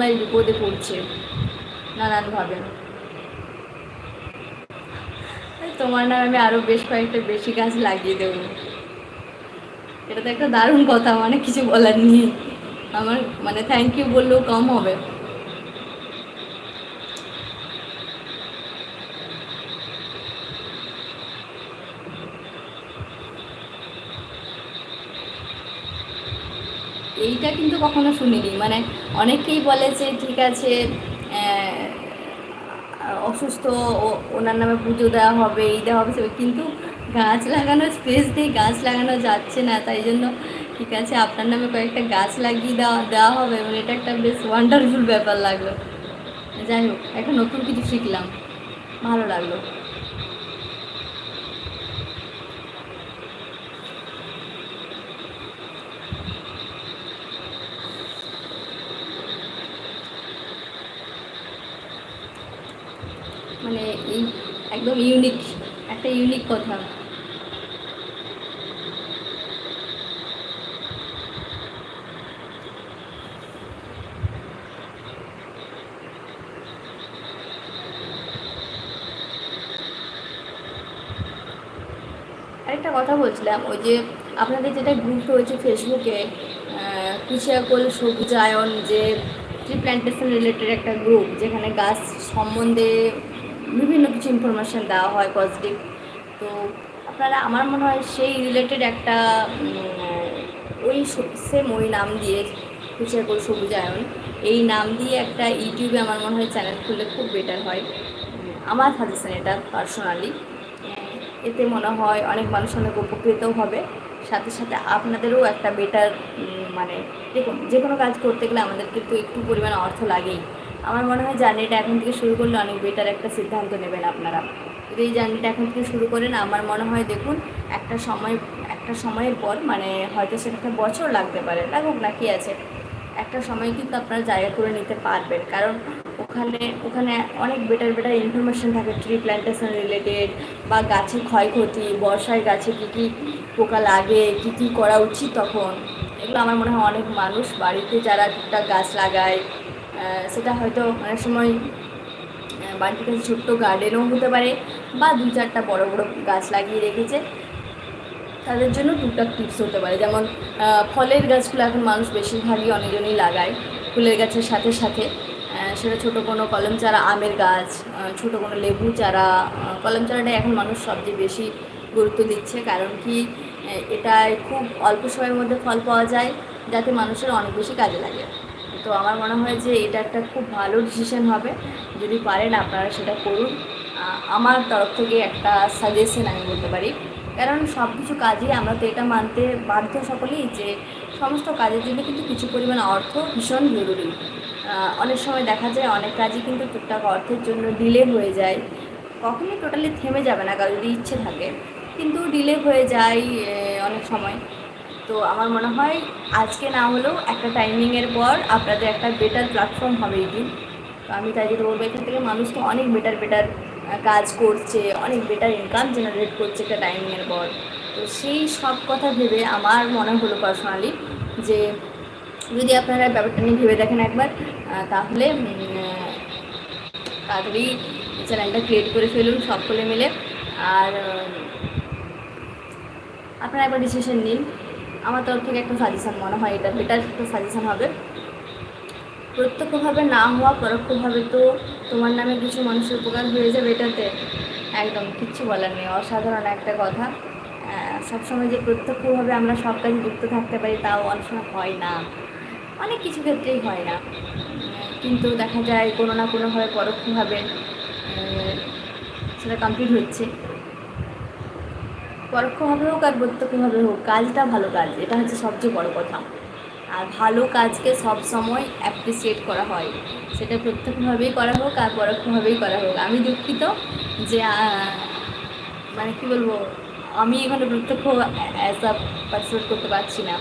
বিপদময় বিপদে পড়ছে নানানভাবে। তোমার নামে আমি আরও বেশ কয়েকটা বেশি গাছ লাগিয়ে দেবো। এটা তো একটা দারুণ কথা, মানে কিছু বলার নেই আমার, মানে থ্যাংক ইউ বললেও কম হবে। এইটা কিন্তু কখনো শুনিনি, মানে অনেকেই বলে যে ঠিক আছে অসুস্থ ওনার নামে পুজো দেওয়া হবে, এই দেওয়া হবে, কিন্তু গাছ লাগানোর স্পেস দিয়ে গাছ লাগানো যাচ্ছে না, তাই জন্য ঠিক আছে আপনার নামে কয়েকটা গাছ লাগিয়ে দেওয়া দেওয়া হবে, মানে এটা একটা বেশ ওয়ান্ডারফুল ব্যাপার লাগলো। যাই হোক, একটা নতুন কিছু শিখলাম, ভালো লাগলো। মানে এই একদম ইউনিক, একটা ইউনিক কথা। আরেকটা কথা বলছিলাম, ওই যে আপনাদের যেটা গ্রুপ রয়েছে ফেসবুকে, কুচিয়াকোল সবুজায়ন, যে ট্রি প্ল্যান্টেশন রিলেটেড একটা গ্রুপ, যেখানে গাছ সম্বন্ধে বিভিন্ন কিছু ইনফরমেশান দেওয়া হয় পজিটিভ, তো আপনারা আমার মনে হয় সেই রিলেটেড একটা ওই সেম ওই নাম দিয়ে কুচিয়াকোল সবুজায়ন এই নাম দিয়ে একটা ইউটিউবে আমার মনে হয় চ্যানেল খুললে খুব বেটার হয়। আমার সাজেশন এটা পার্সোনালি, এতে মনে হয় অনেক মানুষ অনেক উপকৃতও হবে, সাথে সাথে আপনাদেরও একটা বেটার, মানে দেখুন যে কোনো কাজ করতে গেলে আমাদের কিন্তু একটু পরিমাণে অর্থ লাগেই। আমার মনে হয় জার্নিটা এখন থেকে শুরু করলে অনেক বেটার একটা সিদ্ধান্ত নেবেন আপনারা। যদি এই জার্নিটা এখন থেকে শুরু করেন, আমার মনে হয় দেখুন একটা সময়ের পর, মানে হয়তো সেটা একটা বছর লাগতে পারে, লাগুক না, কি আছে, একটা সময় কিন্তু আপনারা জায়গা করে নিতে পারবেন, কারণ ওখানে ওখানে অনেক বেটার বেটার ইনফরমেশান থাকে ট্রি প্ল্যান্টেশন রিলেটেড, বা গাছের ক্ষয়ক্ষতি, বর্ষায় গাছে কী কী পোকা লাগে, কী কী করা উচিত তখন, এগুলো আমার মনে হয় অনেক মানুষ বাড়িতে যারা টুকটাক গাছ লাগায়, সেটা হয়তো অনেক সময় বাড়ির কাছে ছোট্ট গার্ডেনও হতে পারে, বা দু চারটা বড় বড় গাছ লাগিয়ে রেখেছে, তাদের জন্য টুকটাক টিপস হতে পারে। যেমন ফলের গাছগুলো এখন মানুষ বেশিরভাগই অনেকজনই লাগায় ফুলের গাছের সাথে সাথে, সেটা ছোটো কোনো কলম চারা আমের গাছ, ছোটো কোনো লেবু চারা, কলম চারাটাই এখন মানুষ সবচেয়ে বেশি গুরুত্ব দিচ্ছে, কারণ কি এটায় খুব অল্প সময়ের মধ্যে ফল পাওয়া যায়, যাতে মানুষের অনেক বেশি কাজে লাগে। তো আমার মনে হয় যে এটা একটা খুব ভালো ডিসিশন হবে, যদি পারেন আপনারা সেটা করুন। আমার তরফ থেকে একটা সাজেশন আমি বলতে পারি, কারণ সব কিছু কাজেই আমরা তো এটা মানতে বাধ্য সকলেই যে সমস্ত কাজের জন্য কিন্তু কিছু পরিমাণ অর্থ ভীষণ জরুরি। অনেক সময় দেখা যায় অনেক কাজই কিন্তু টুকটাক অর্থের জন্য ডিলে হয়ে যায়, কখনোই টোটালি থেমে যাবে না কারো যদি ইচ্ছে থাকে, কিন্তু ডিলে হয়ে যায় অনেক সময়। তো আমার মনে হয় আজকে না হলেও একটা টাইমিংয়ের পর আপনাদের একটা বেটার প্ল্যাটফর্ম হবে ইউটিউব। তো আমি তাই জন্য বলবো, এখান থেকে মানুষ তো অনেক বেটার বেটার কাজ করছে, অনেক বেটার ইনকাম জেনারেট করছে একটা টাইমিংয়ের পর। তো সেই সব কথা ভেবে আমার মনে হলো পার্সোনালি যে যদি আপনারা ব্যাপারটা নিয়ে ভেবে দেখেন একবার, তাহলে তাড়াতাড়ি চ্যানেলটা ক্রিয়েট করে ফেলুন সকলে মিলে। আর আপনারা একবার ডিসিশন নিন। আমার তরফ থেকে একটা সাজেশান মনে হয় এটা বেটার একটা সাজেশান হবে। প্রত্যক্ষভাবে না হওয়া, পরোক্ষভাবে তো তোমার নামে কিছু মানুষের উপকার হয়ে যাবে এটাতে, একদম কিচ্ছু বলার নেই, অসাধারণ একটা কথা। সবসময় যে প্রত্যক্ষভাবে আমরা সব কাজে যুক্ত থাকতে পারি তাও অনেক সময় হয় না, অনেক কিছু ক্ষেত্রেই হয় না, কিন্তু দেখা যায় কোনো না কোনোভাবে পরোক্ষভাবে সেটা কমপ্লিট হচ্ছে। পরোক্ষভাবে হোক আর প্রত্যক্ষভাবে হোক, কাজটা ভালো কাজ, এটা হচ্ছে সবচেয়ে বড় কথা। আর ভালো কাজকে সব সময় অ্যাপ্রিসিয়েট করা হয়, সেটা প্রত্যক্ষভাবেই করা হোক আর পরোক্ষভাবেই করা হোক। আমি দুঃখিত যে মানে কী বলবো, আমি এখানে প্রত্যক্ষ অ্যাজ আ পার্টিসিপেট করতে পারছি না।